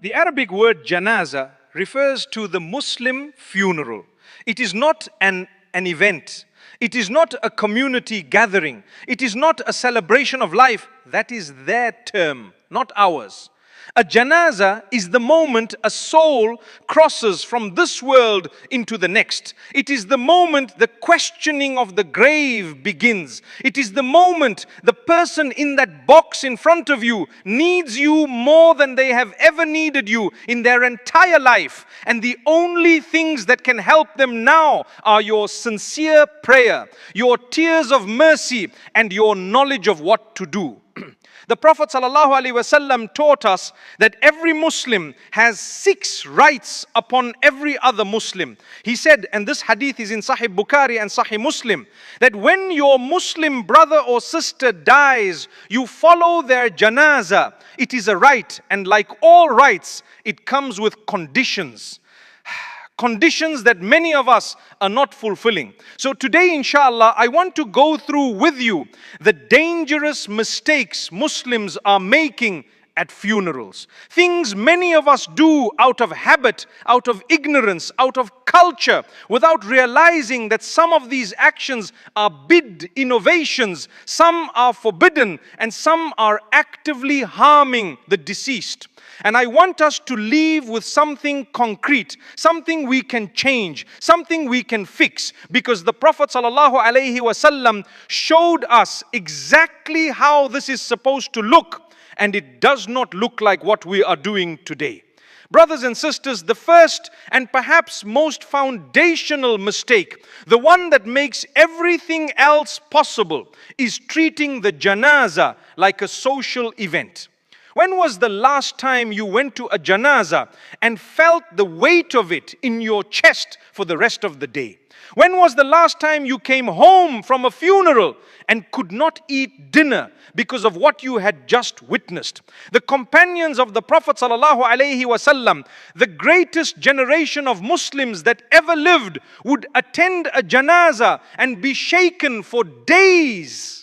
The Arabic word janaza refers to the Muslim funeral. It is not an event. It is not a community gathering. It is not a celebration of life. That is their term, not ours. A janaza is the moment a soul crosses from this world into the next. It is the moment the questioning of the grave begins. It is the moment the person in that box in front of you needs you more than they have ever needed you in their entire life. And the only things that can help them now are your sincere prayer, your tears of mercy, and your knowledge of what to do. The Prophet ﷺ taught us that every Muslim has 6 rights upon every other Muslim. He said, and this hadith is in Sahih Bukhari and Sahih Muslim, that when your Muslim brother or sister dies, you follow their janaza. It is a right, and like all rights, it comes with conditions. Conditions that many of us are not fulfilling. So today, inshallah, I want to go through with you the dangerous mistakes Muslims are making at funerals. Things many of us do out of habit, out of ignorance, out of culture, without realizing that some of these actions are bid innovations, some are forbidden, and some are actively harming the deceased. And I want us to leave with something concrete, something we can change, something we can fix. Because the Prophet ﷺ showed us exactly how this is supposed to look. And it does not look like what we are doing today. Brothers and sisters, the first and perhaps most foundational mistake, the one that makes everything else possible, is treating the janaza like a social event. When was the last time you went to a janaza and felt the weight of it in your chest for the rest of the day? When was the last time you came home from a funeral and could not eat dinner because of what you had just witnessed? The companions of the Prophet ﷺ, the greatest generation of Muslims that ever lived, would attend a janaza and be shaken for days.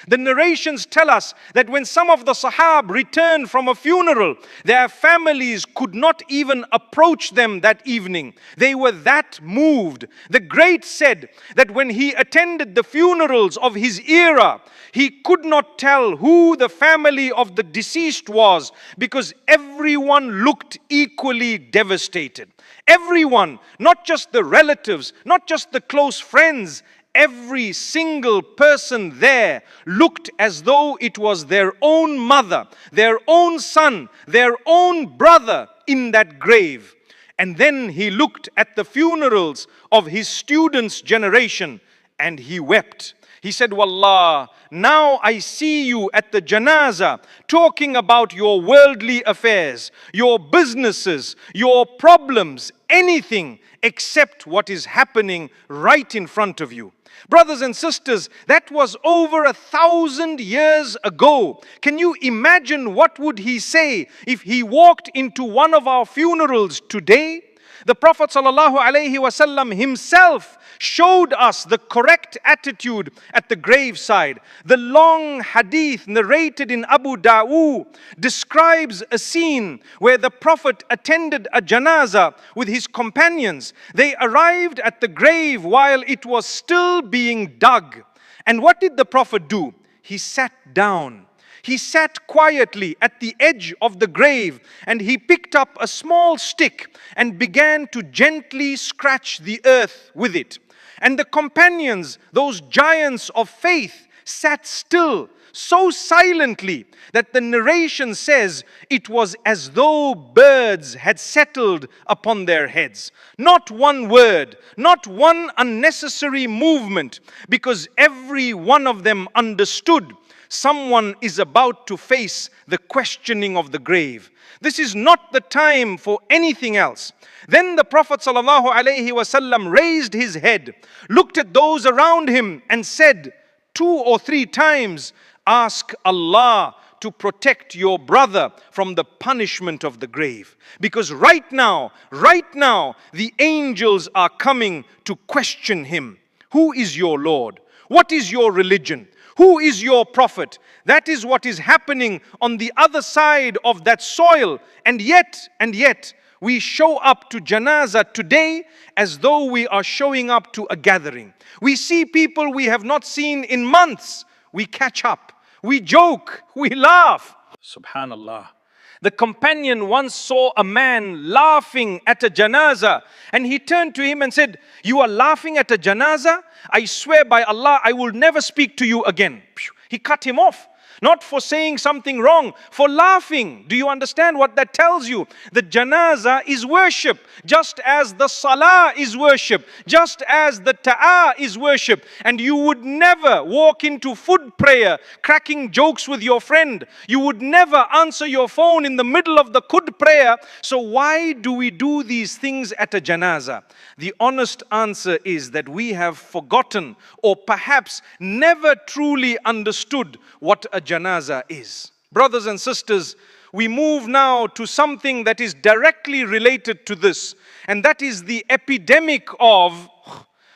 The narrations tell us that when some of the Sahab returned from a funeral, their families could not even approach them that evening. They were that moved. The great said that when he attended the funerals of his era, he could not tell who the family of the deceased was, because everyone looked equally devastated. Everyone, not just the relatives, not just the close friends, every single person there looked as though it was their own mother, their own son, their own brother in that grave. And then he looked at the funerals of his students' generation and he wept. He said, Wallah, now I see you at the janaza talking about your worldly affairs, your businesses, your problems, anything except what is happening right in front of you. Brothers and sisters, that was over 1,000 years ago. Can you imagine what would he say if he walked into one of our funerals today? The Prophet ﷺ himself showed us the correct attitude at the graveside. The long hadith narrated in Abu Dawood describes a scene where the Prophet attended a janaza with his companions. They arrived at the grave while it was still being dug. And what did the Prophet do? He sat down. He sat quietly at the edge of the grave and he picked up a small stick and began to gently scratch the earth with it. And the companions, those giants of faith, sat still so silently that the narration says it was as though birds had settled upon their heads. Not one word, not one unnecessary movement, because every one of them understood someone is about to face the questioning of the grave. This is not the time for anything else. Then the Prophet ﷺ raised his head, looked at those around him and said 2 or 3 times, ask Allah to protect your brother from the punishment of the grave. Because right now, the angels are coming to question him. Who is your Lord? What is your religion? Who is your prophet? That is what is happening on the other side of that soil. And yet, we show up to janazah today as though we are showing up to a gathering. We see people we have not seen in months. We catch up, we joke, we laugh. Subhanallah. The companion once saw a man laughing at a janazah, and he turned to him and said, "You are laughing at a janazah? I swear by Allah, I will never speak to you again." He cut him off. Not for saying something wrong, for laughing. Do you understand what that tells you? The janazah is worship, just as the salah is worship, just as the ta'ah is worship. And you would never walk into food prayer cracking jokes with your friend. You would never answer your phone in the middle of the khud prayer. So why do we do these things at a janazah? The honest answer is that we have forgotten, or perhaps never truly understood what a janazah is. Brothers and sisters, we move now to something that is directly related to this, and that is the epidemic of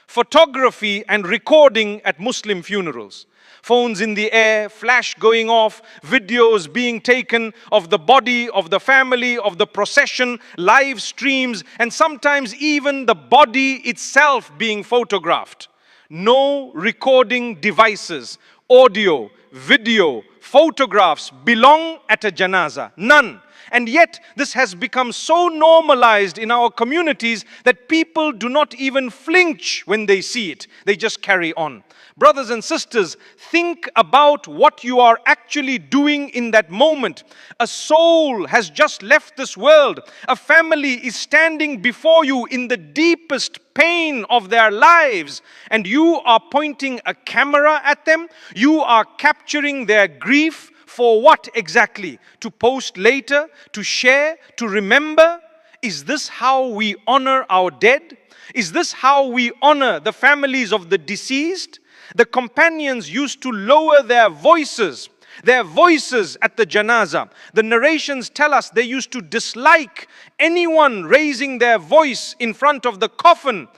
photography and recording at Muslim funerals. Phones in the air, flash going off, videos being taken of the body, of the family, of the procession, live streams, and sometimes even the body itself being photographed. No recording devices, audio, video, photographs belong at a janazah. None. And yet this has become so normalized in our communities that people do not even flinch when they see it. They just carry on. Brothers and sisters, think about what you are actually doing in that moment. A soul has just left this world. A family is standing before you in the deepest pain of their lives, and you are pointing a camera at them. You are capturing their grief. For what exactly? To post later? To share? To remember? Is this how we honor our dead? Is this how we honor the families of the deceased? The companions used to lower their voices at the janazah. The narrations tell us they used to dislike anyone raising their voice in front of the coffin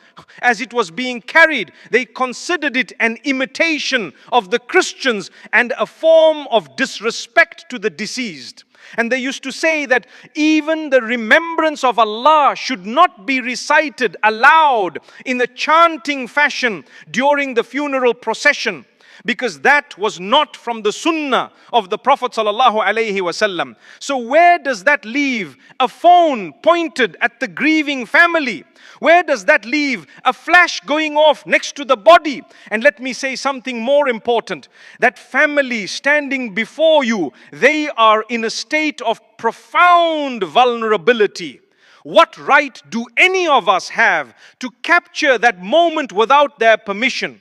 as it was being carried. They considered it an imitation of the Christians and a form of disrespect to the deceased. And they used to say that even the remembrance of Allah should not be recited aloud in a chanting fashion during the funeral procession, because that was not from the sunnah of the Prophet ﷺ. So where does that leave a phone pointed at the grieving family? Where does that leave a flash going off next to the body? And let me say something more important. That family standing before you, they are in a state of profound vulnerability. What right do any of us have to capture that moment without their permission?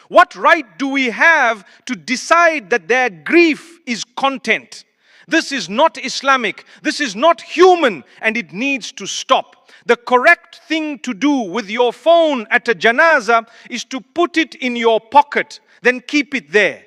What right do we have to decide that their grief is content? This is not Islamic. This is not human, and it needs to stop. The correct thing to do with your phone at a janazah is to put it in your pocket, then keep it there.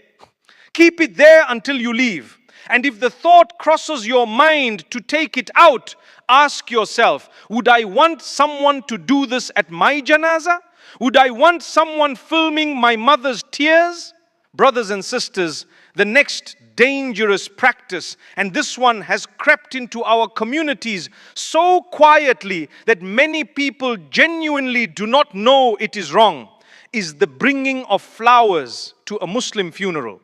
Keep it there until you leave. And if the thought crosses your mind to take it out, ask yourself, would I want someone to do this at my janazah? Would I want someone filming my mother's tears? Brothers and sisters, the next dangerous practice, and this one has crept into our communities so quietly that many people genuinely do not know it is wrong, is the bringing of flowers to a Muslim funeral.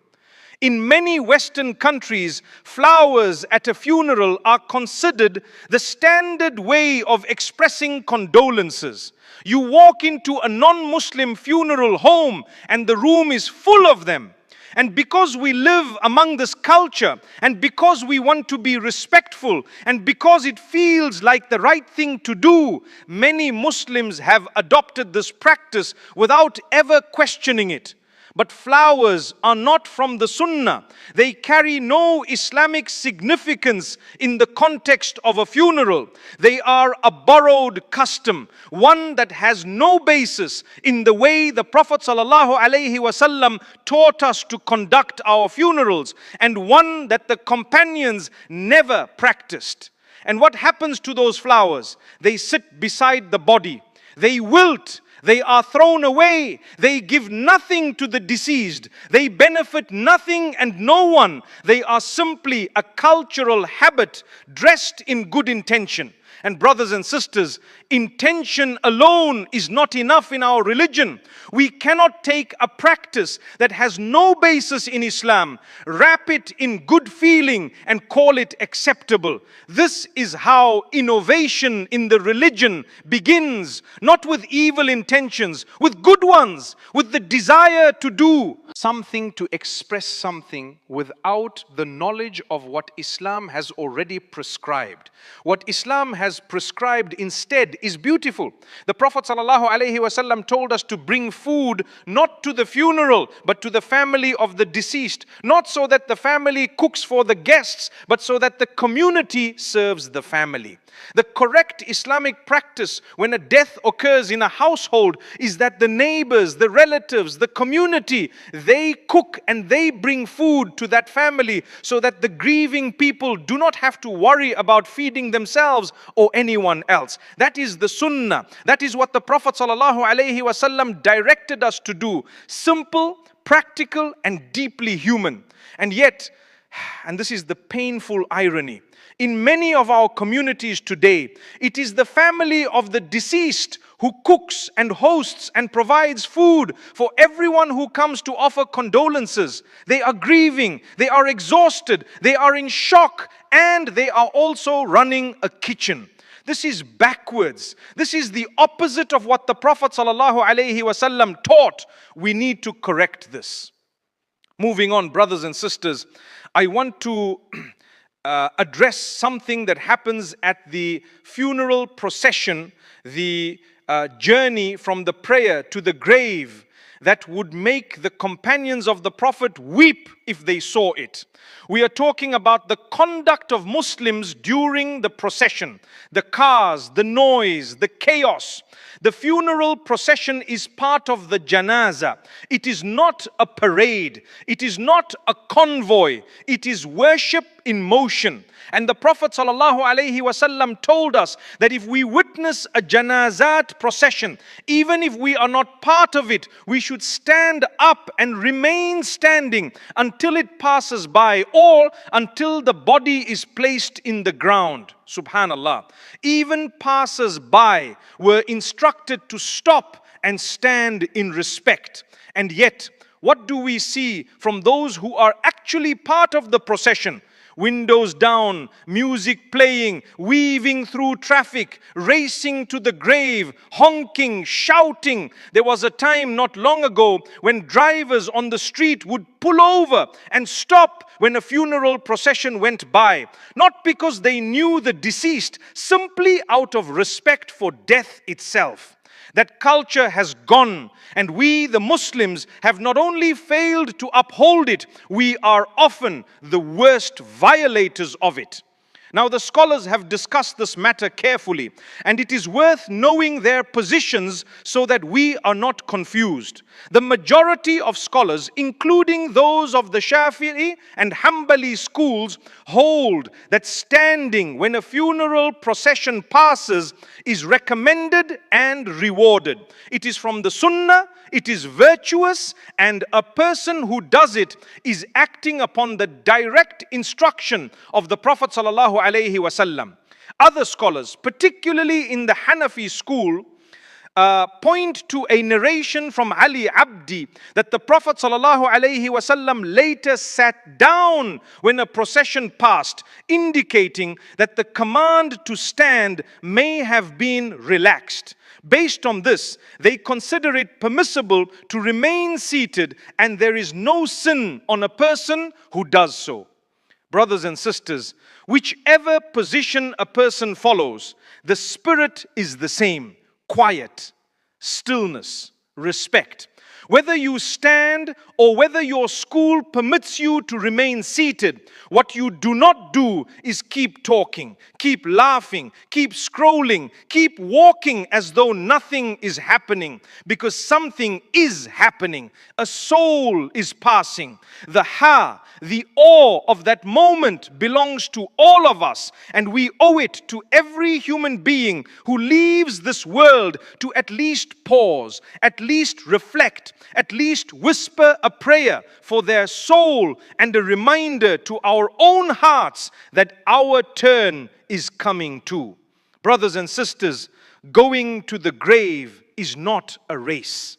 In many Western countries, flowers at a funeral are considered the standard way of expressing condolences. You walk into a non-Muslim funeral home and the room is full of them. And because we live among this culture, and because we want to be respectful, and because it feels like the right thing to do, many Muslims have adopted this practice without ever questioning it. But flowers are not from the Sunnah. They carry no Islamic significance in the context of a funeral. They are a borrowed custom, one that has no basis in the way the Prophet ﷺ taught us to conduct our funerals, and one that the companions never practiced. And what happens to those flowers? They sit beside the body. They wilt. They are thrown away. They give nothing to the deceased. They benefit nothing and no one. They are simply a cultural habit dressed in good intention. And brothers and sisters, intention alone is not enough in our religion. We cannot take a practice that has no basis in Islam, wrap it in good feeling and call it acceptable. This is how innovation in the religion begins, not with evil intentions, with good ones, with the desire to do something, to express something without the knowledge of what Islam has already prescribed. What Islam has prescribed instead is beautiful. The Prophet ﷺ told us to bring food not to the funeral but to the family of the deceased, not so that the family cooks for the guests but so that the community serves the family. The correct Islamic practice when a death occurs in a household is that the neighbors, the relatives, the community, they cook and they bring food to that family so that the grieving people do not have to worry about feeding themselves or anyone else. That is the sunnah. That is what the Prophet ﷺ directed us to do. Simple, practical and deeply human. And yet, and this is the painful irony, in many of our communities today, it is the family of the deceased who cooks and hosts and provides food for everyone who comes to offer condolences. They are grieving, they are exhausted, they are in shock, and they are also running a kitchen. This is backwards. This is the opposite of what the Prophet ﷺ taught. We need to correct this. Moving on, brothers and sisters, I want to address something that happens at the funeral procession, the journey from the prayer to the grave, that would make the companions of the Prophet weep if they saw it. We are talking about the conduct of Muslims during the procession, the cars, the noise, the chaos. The funeral procession is part of the janaza. It is not a parade. It is not a convoy. It is worship in motion. And the Prophet ﷺ told us that if we witness a janazat procession, even if we are not part of it, we should stand up and remain standing until it passes by, or until the body is placed in the ground. Subhanallah. Even passers-by were instructed to stop and stand in respect. And yet, what do we see from those who are actually part of the procession? Windows down, music playing, weaving through traffic, racing to the grave, honking, shouting. There was a time not long ago when drivers on the street would pull over and stop when a funeral procession went by. Not because they knew the deceased, simply out of respect for death itself. That culture has gone, and we, the Muslims, have not only failed to uphold it, we are often the worst violators of it. Now, the scholars have discussed this matter carefully, and it is worth knowing their positions so that we are not confused. The majority of scholars, including those of the Shafi'i and Hanbali schools, hold that standing when a funeral procession passes is recommended and rewarded. It is from the Sunnah, it is virtuous, and a person who does it is acting upon the direct instruction of the Prophet ﷺ. Other scholars, particularly in the Hanafi school, point to a narration from Ali Abdi that the Prophet ﷺ later sat down when a procession passed, indicating that the command to stand may have been relaxed. Based on this, they consider it permissible to remain seated, and there is no sin on a person who does so. Brothers and sisters, whichever position a person follows, the spirit is the same: quiet, stillness, respect. Whether you stand or whether your school permits you to remain seated, what you do not do is keep talking, keep laughing, keep scrolling, keep walking as though nothing is happening, because something is happening. A soul is passing. The awe of that moment belongs to all of us, and we owe it to every human being who leaves this world to at least pause, at least reflect, at least whisper a prayer for their soul and a reminder to our own hearts that our turn is coming too. Brothers and sisters, going to the grave is not a race.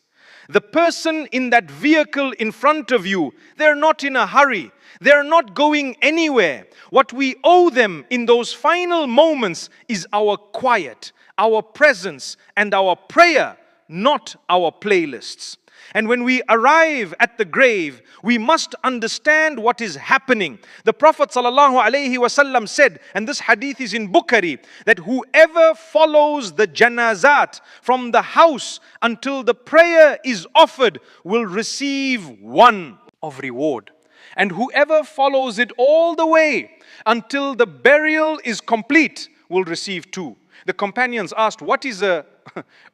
The person in that vehicle in front of you, they're not in a hurry. They're not going anywhere. What we owe them in those final moments is our quiet, our presence, and our prayer, not our playlists. And when we arrive at the grave, we must understand what is happening. The Prophet ﷺ said, and this hadith is in Bukhari, that whoever follows the janazat from the house until the prayer is offered will receive one of reward. And whoever follows it all the way until the burial is complete will receive two. The companions asked, what is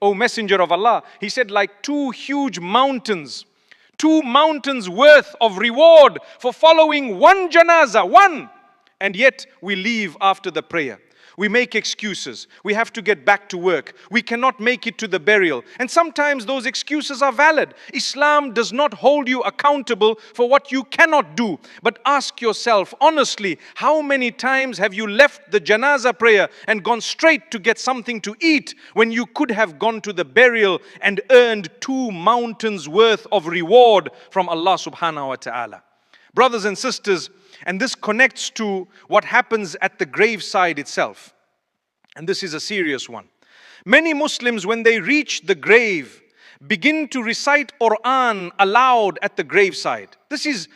O Messenger of Allah? He said, like two huge mountains. 2 mountains worth of reward for following one janazah, one. And yet we leave after the prayer. We make excuses. We have to get back to work. We cannot make it to the burial. And sometimes those excuses are valid. Islam does not hold you accountable for what you cannot do. But ask yourself honestly, how many times have you left the janazah prayer and gone straight to get something to eat when you could have gone to the burial and earned 2 mountains worth of reward from Allah subhanahu wa ta'ala? Brothers and sisters, and this connects to what happens at the graveside itself. And this is a serious one. Many Muslims, when they reach the grave, begin to recite Quran aloud at the graveside. This is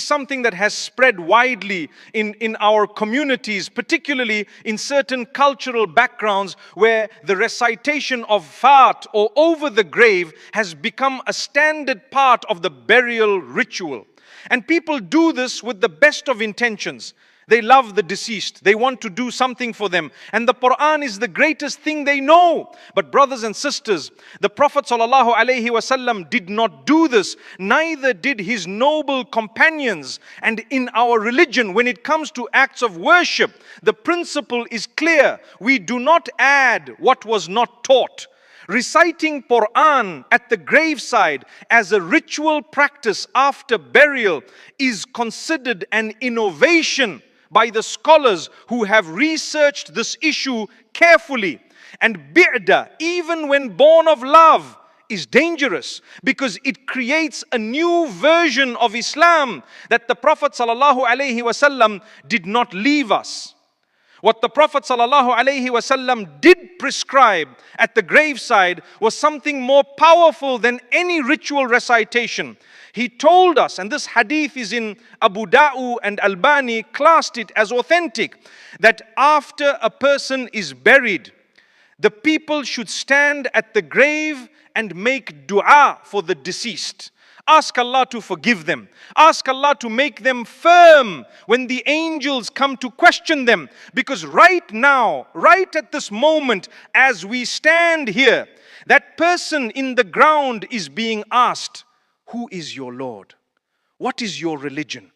something that has spread widely in our communities, particularly in certain cultural backgrounds where the recitation of Fat or over the grave has become a standard part of the burial ritual. And people do this with the best of intentions. They love the deceased. They want to do something for them. And the Quran is the greatest thing they know. But brothers and sisters, the Prophet ﷺ did not do this. Neither did his noble companions. And in our religion, when it comes to acts of worship, the principle is clear. We do not add what was not taught. Reciting Quran at the graveside as a ritual practice after burial is considered an innovation by the scholars who have researched this issue carefully. And bi'dah, even when born of love, is dangerous because it creates a new version of Islam that the Prophet ﷺ did not leave us. What the Prophet ﷺ did prescribe at the graveside was something more powerful than any ritual recitation. He told us, and this hadith is in Abu Dawud and Albani classed it as authentic, that after a person is buried, the people should stand at the grave and make dua for the deceased. Ask Allah to forgive them. Ask Allah to make them firm when the angels come to question them. Because right now, right at this moment, as we stand here, that person in the ground is being asked, who is your Lord? What is your religion?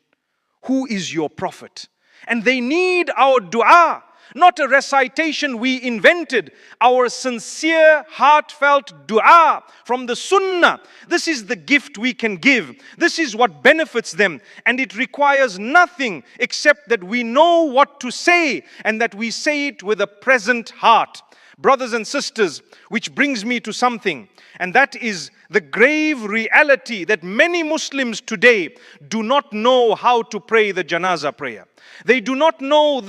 Who is your prophet? And they need our dua. Not a recitation we invented, our sincere, heartfelt dua from the sunnah. This is the gift we can give. This is what benefits them. And it requires nothing except that we know what to say and that we say it with a present heart. Brothers and sisters, which brings me to something, and that is the grave reality that many Muslims today do not know how to pray the janazah prayer. They do not know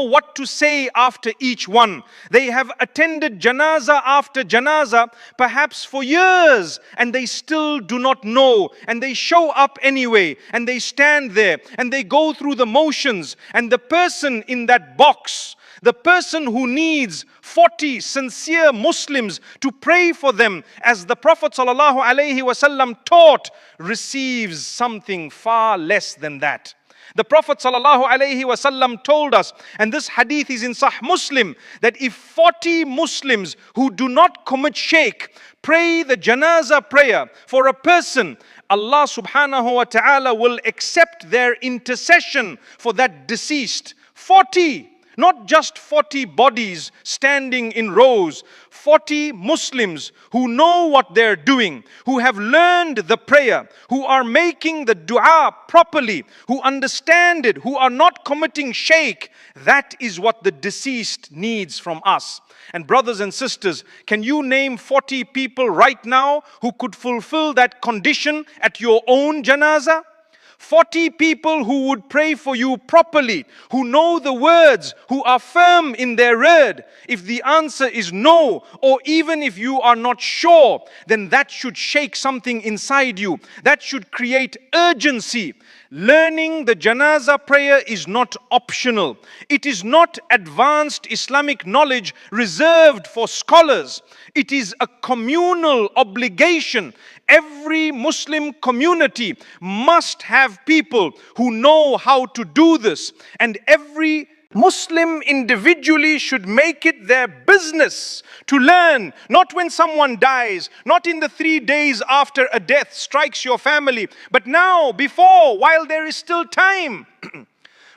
what to say after each one. They have attended janazah after janazah perhaps for years and they still do not know, and they show up anyway and they stand there and they go through the motions, and the person in that box, The person who needs 40 sincere Muslims to pray for them, as the Prophet ﷺ taught, receives something far less than that. The Prophet ﷺ told us, and this hadith is in Sahih Muslim, that if 40 Muslims who do not commit shirk pray the janazah prayer for a person, Allah subhanahu wa ta'ala will accept their intercession for that deceased. 40, not just 40 bodies standing in rows. 40 Muslims who know what they're doing, who have learned the prayer, who are making the dua properly, who understand it, who are not committing shirk. That is what the deceased needs from us. And brothers and sisters, can you name 40 people right now who could fulfill that condition at your own janazah? 40 people who would pray for you properly, who know the words, who are firm in their word. If the answer is no, or even if you are not sure, then that should shake something inside you. That should create urgency. Learning the janazah prayer is not optional. It is not advanced Islamic knowledge reserved for scholars. It is a communal obligation. Every Muslim community must have people who know how to do this. And every Muslim individually should make it their business to learn, not when someone dies, not in the 3 days after a death strikes your family, but now, before, while there is still time.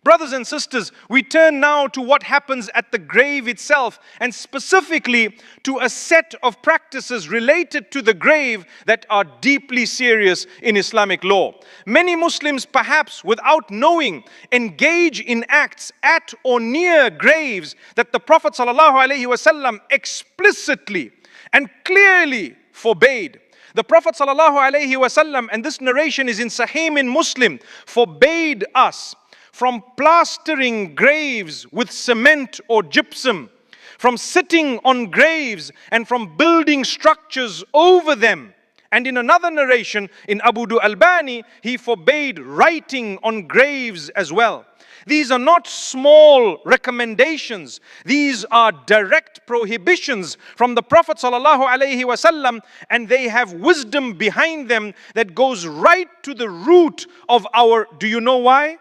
Brothers and sisters, we turn now to what happens at the grave itself, and specifically to a set of practices related to the grave that are deeply serious in Islamic law. Many Muslims, perhaps without knowing, engage in acts at or near graves that the Prophet ﷺ explicitly and clearly forbade. The Prophet ﷺ, and this narration is in Sahih in Muslim, forbade us from plastering graves with cement or gypsum, from sitting on graves and from building structures over them. And in another narration, in Abu Albani, he forbade writing on graves as well. These are not small recommendations. These are direct prohibitions from the Prophet ﷺ, and they have wisdom behind them that goes right to the root of our... Do you know why?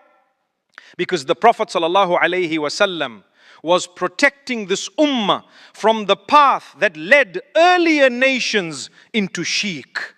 Because the Prophet ﷺ was protecting this ummah from the path that led earlier nations into shirk.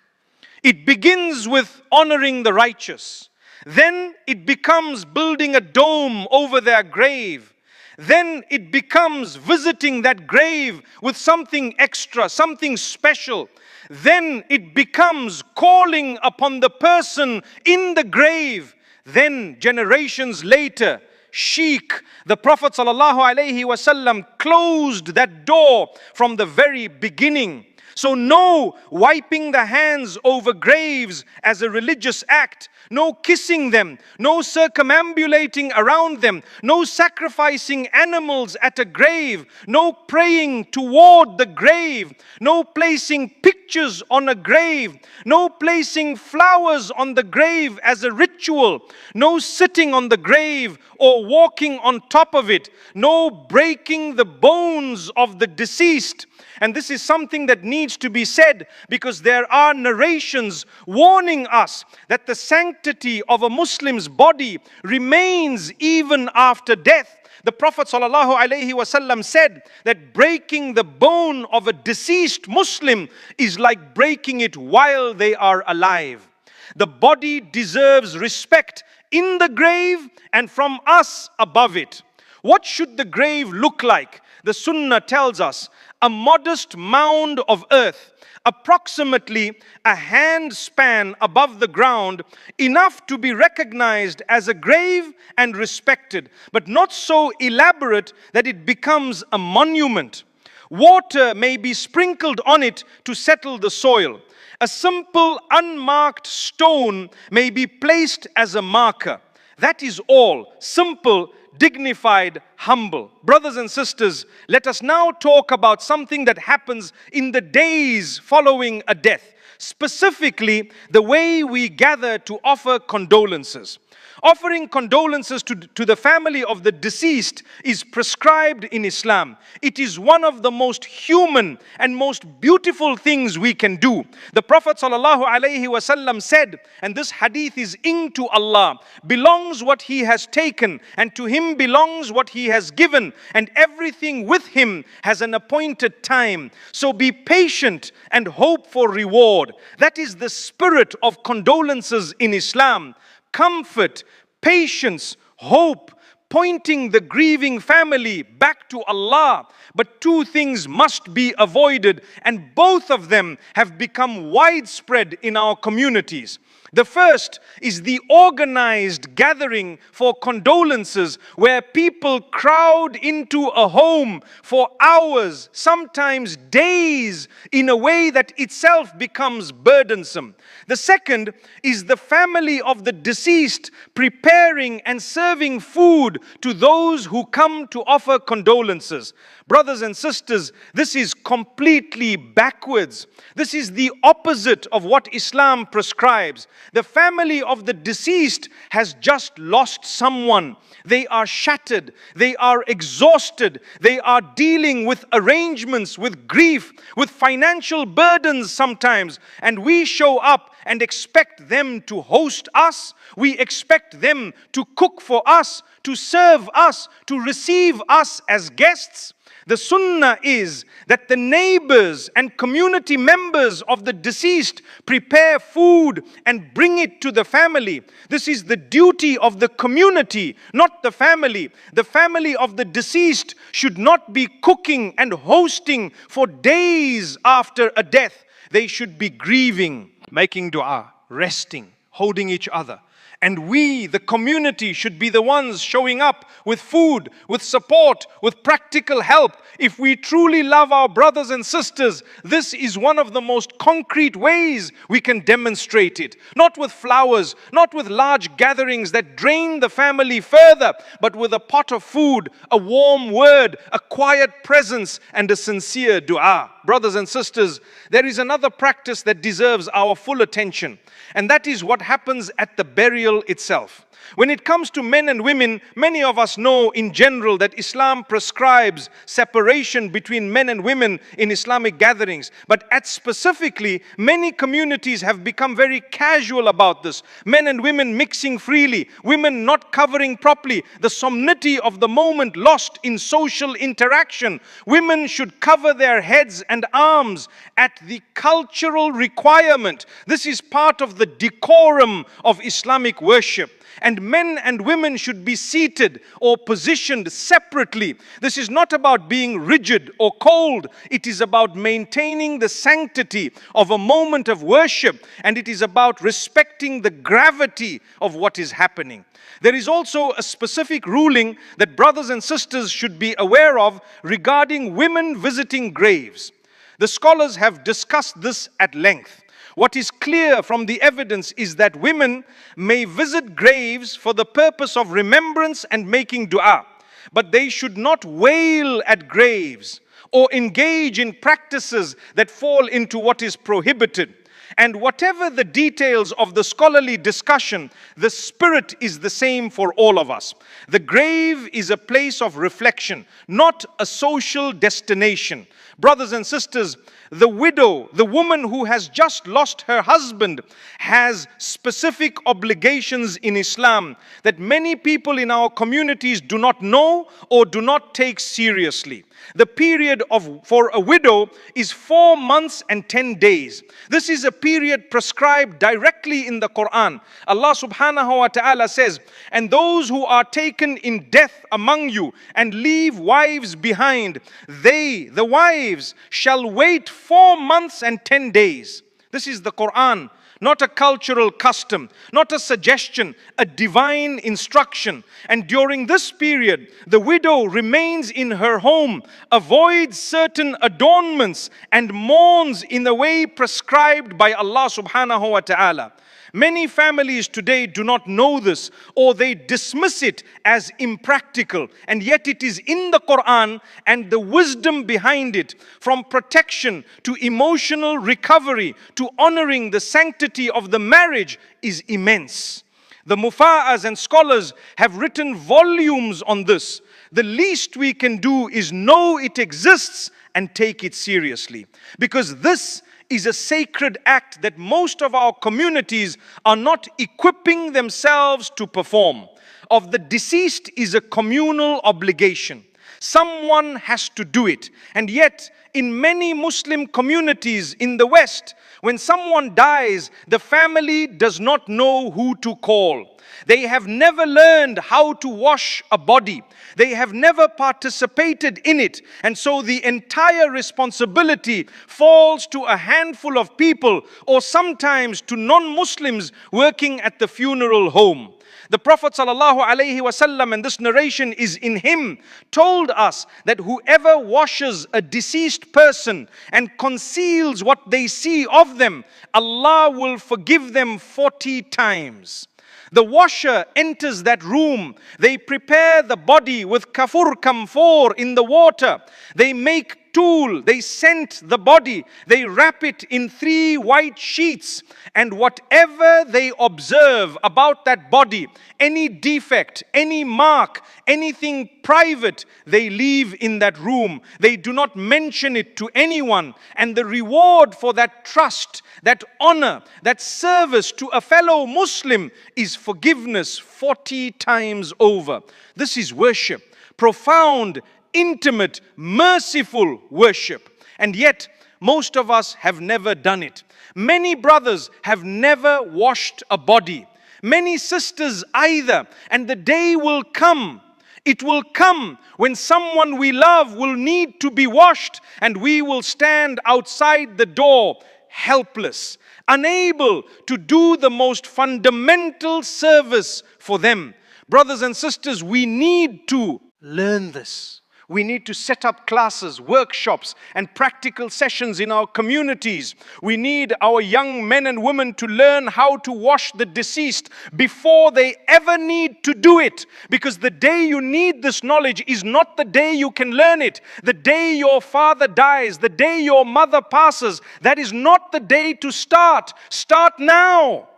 It begins with honoring the righteous. Then it becomes building a dome over their grave. Then it becomes visiting that grave with something extra, something special. Then it becomes calling upon the person in the grave. Then generations later, shirk. The Prophet ﷺ closed that door from the very beginning. So no wiping the hands over graves as a religious act, no kissing them, no circumambulating around them, no sacrificing animals at a grave, no praying toward the grave, no placing pictures on a grave, no placing flowers on the grave as a ritual, no sitting on the grave or walking on top of it, no breaking the bones of the deceased. And this is something that needs to be said because there are narrations warning us that the sanctity of a Muslim's body remains even after death. The Prophet ﷺ said that breaking the bone of a deceased Muslim is like breaking it while they are alive. The body deserves respect in the grave and from us above it. What should the grave look like? The Sunnah tells us a modest mound of earth, approximately a hand span above the ground, enough to be recognized as a grave and respected, but not so elaborate that it becomes a monument. Water may be sprinkled on it to settle the soil. A simple unmarked stone may be placed as a marker. That is all. Simple, dignified, humble. Brothers and sisters, let us now talk about something that happens in the days following a death. Specifically, the way we gather to offer condolences. Offering condolences to the family of the deceased is prescribed in Islam. It is one of the most human and most beautiful things we can do. The Prophet ﷺ said, and this hadith is inked to Allah, belongs what He has taken, and to Him belongs what He has given, and everything with Him has an appointed time. So be patient and hope for reward. That is the spirit of condolences in Islam. Comfort, patience, hope, pointing the grieving family back to Allah. But two things must be avoided, and both of them have become widespread in our communities. The first is the organized gathering for condolences, where people crowd into a home for hours, sometimes days, in a way that itself becomes burdensome. The second is the family of the deceased preparing and serving food to those who come to offer condolences. Brothers and sisters, this is completely backwards. This is the opposite of what Islam prescribes. The family of the deceased has just lost someone. They are shattered. They are exhausted. They are dealing with arrangements, with grief, with financial burdens sometimes. And we show up and expect them to host us. We expect them to cook for us, to serve us, to receive us as guests. The sunnah is that the neighbors and community members of the deceased prepare food and bring it to the family. This is the duty of the community, not the family. The family of the deceased should not be cooking and hosting for days after a death. They should be grieving, making dua, resting, holding each other. And we, the community, should be the ones showing up with food, with support, with practical help. If we truly love our brothers and sisters, this is one of the most concrete ways we can demonstrate it. Not with flowers, not with large gatherings that drain the family further, but with a pot of food, a warm word, a quiet presence, and a sincere dua. Brothers and sisters, there is another practice that deserves our full attention, and that is what happens at the burial itself. When it comes to men and women, many of us know in general that Islam prescribes separation between men and women in Islamic gatherings. But specifically, many communities have become very casual about this. Men and women mixing freely, women not covering properly, the solemnity of the moment lost in social interaction. Women should cover their heads and arms at the cultural requirement. This is part of the decorum of Islamic worship. And men and women should be seated or positioned separately. This is not about being rigid or cold. It is about maintaining the sanctity of a moment of worship, and it is about respecting the gravity of what is happening. There is also a specific ruling that brothers and sisters should be aware of regarding women visiting graves. The scholars have discussed this at length. What is clear from the evidence is that women may visit graves for the purpose of remembrance and making dua, but they should not wail at graves or engage in practices that fall into what is prohibited. And whatever the details of the scholarly discussion, the spirit is the same for all of us. The grave is a place of reflection, not a social destination. Brothers and sisters, the widow, the woman who has just lost her husband, has specific obligations in Islam that many people in our communities do not know or do not take seriously. The period for a widow is 4 months and 10 days. This is a period prescribed directly in the Quran. Allah subhanahu wa ta'ala says, "And those who are taken in death among you and leave wives behind, they, the wives, shall wait 4 months and 10 days. This is the Quran, not a cultural custom, not a suggestion, a divine instruction. And during this period, the widow remains in her home, avoids certain adornments, and mourns in the way prescribed by Allah subhanahu wa ta'ala. Many families today do not know this, or they dismiss it as impractical, and yet it is in the Quran, and the wisdom behind it, from protection to emotional recovery to honoring the sanctity of the marriage, is immense. The mufa'as and scholars have written volumes on this. The least we can do is know it exists and take it seriously. Because this is a sacred act that most of our communities are not equipping themselves to perform. Of the deceased is a communal obligation. Someone has to do it. And yet, in many Muslim communities in the West, when someone dies, the family does not know who to call. They have never learned how to wash a body. They have never participated in it. And so the entire responsibility falls to a handful of people, or sometimes to non-Muslims working at the funeral home. The Prophet ﷺ, and this narration is in him, told us that whoever washes a deceased person and conceals what they see of them, Allah will forgive them 40 times. The washer enters that room. They prepare the body with kafur camphor in the water. They make tool. They scent the body. They wrap it in 3 white sheets. And whatever they observe about that body, any defect, any mark, anything private, they leave in that room. They do not mention it to anyone. And the reward for that trust, that honor, that service to a fellow Muslim is forgiveness 40 times over. This is worship. Profound, intimate, merciful worship. And yet, most of us have never done it. Many brothers have never washed a body. Many sisters either. And the day will come. It will come when someone we love will need to be washed, and we will stand outside the door helpless, unable to do the most fundamental service for them. Brothers and sisters, we need to learn this. We need to set up classes, workshops, and practical sessions in our communities. We need our young men and women to learn how to wash the deceased before they ever need to do it. Because the day you need this knowledge is not the day you can learn it. The day your father dies, the day your mother passes, that is not the day to start. Start now.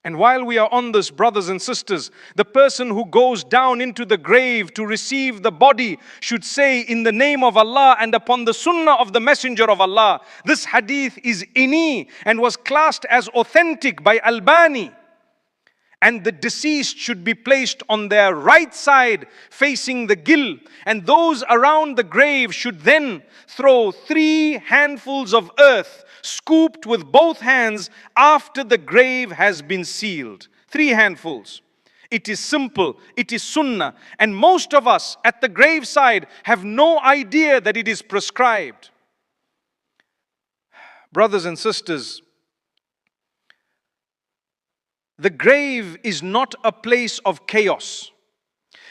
And while we are on this, brothers and sisters, the person who goes down into the grave to receive the body should say, in the name of Allah and upon the sunnah of the Messenger of Allah. This hadith is inni and was classed as authentic by Albani. And the deceased should be placed on their right side facing the gill. And those around the grave should then throw 3 handfuls of earth, scooped with both hands after the grave has been sealed. 3 handfuls. It is simple, it is sunnah. And most of us at the graveside have no idea that it is prescribed. Brothers and sisters, the grave is not a place of chaos.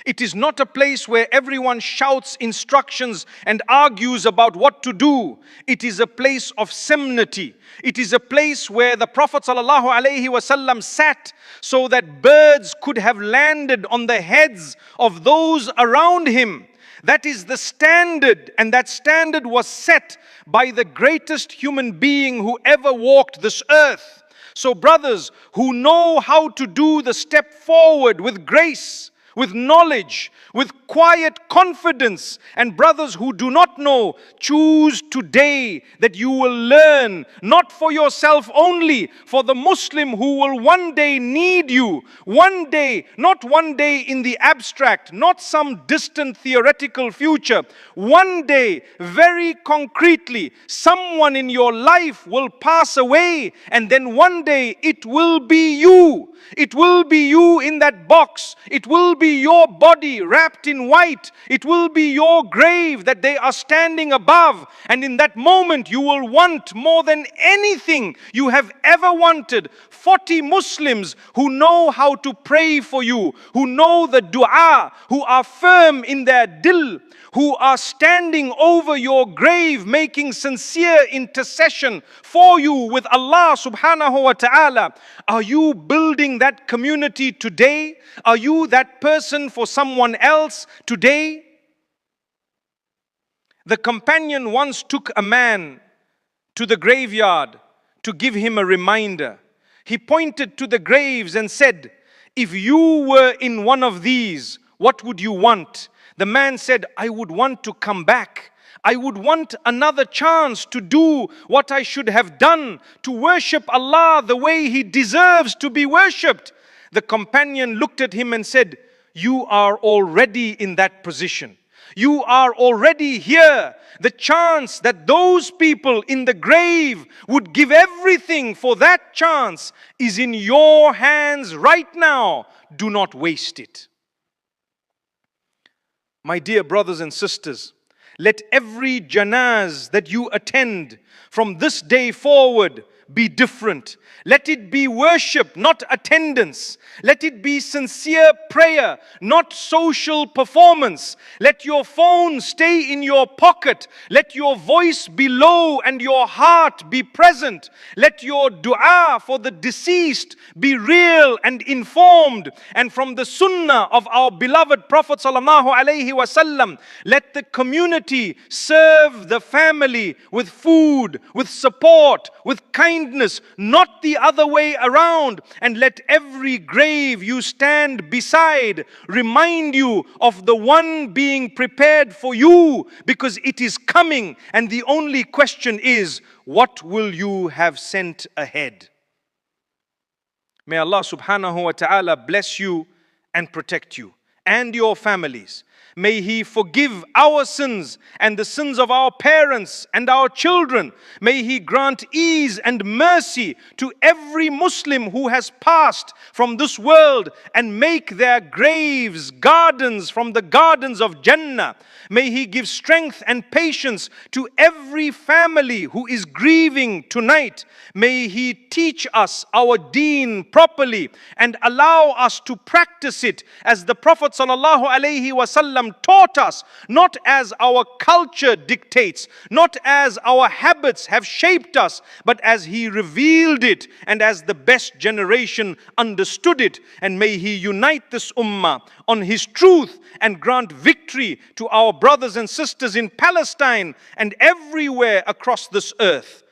It is not a place where everyone shouts instructions and argues about what to do. It is a place of solemnity. It is a place where the Prophet ﷺ sat so that birds could have landed on the heads of those around him. That is the standard, and that standard was set by the greatest human being who ever walked this earth. So brothers who know how to do the step forward with grace, with knowledge, with quiet confidence, and brothers who do not know, choose today that you will learn, not for yourself only, for the Muslim who will one day need you. One day, not one day in the abstract, not some distant theoretical future. One day, very concretely, someone in your life will pass away, and then one day it will be you. It will be you in that box. It will be your body wrapped in white. It will be your grave that they are standing above. And in that moment, you will want more than anything you have ever wanted 40 Muslims who know how to pray for you, who know the dua, who are firm in their dil, who are standing over your grave making sincere intercession for you with Allah subhanahu wa ta'ala. Are you building that community today? Are you that person for someone else today? The companion once took a man to the graveyard to give him a reminder. He pointed to the graves and said, if you were in one of these, what would you want? The man said, I would want to come back. I would want another chance to do what I should have done, to worship Allah the way He deserves to be worshipped. The companion looked at him and said, you are already in that position. You are already here. The chance that those people in the grave would give everything for that chance is in your hands right now. Do not waste it. My dear brothers and sisters, let every janaz that you attend from this day forward be different. Let it be worship, not attendance. Let it be sincere prayer, not social performance. Let your phone stay in your pocket. Let your voice be low and your heart be present. Let your dua for the deceased be real and informed. And from the sunnah of our beloved Prophet ﷺ, let the community serve the family with food, with support, with kindness, not the other way around. And let every grave you stand beside remind you of the one being prepared for you, because it is coming, and the only question is, what will you have sent ahead? May Allah subhanahu wa ta'ala bless you and protect you and your families. May He forgive our sins and the sins of our parents and our children. May He grant ease and mercy to every Muslim who has passed from this world and make their graves gardens from the gardens of Jannah. May He give strength and patience to every family who is grieving tonight. May He teach us our deen properly and allow us to practice it as the Prophet ﷺ taught us, not as our culture dictates, not as our habits have shaped us, but as He revealed it and as the best generation understood it. And may He unite this ummah on His truth and grant victory to our brothers and sisters in Palestine and everywhere across this earth.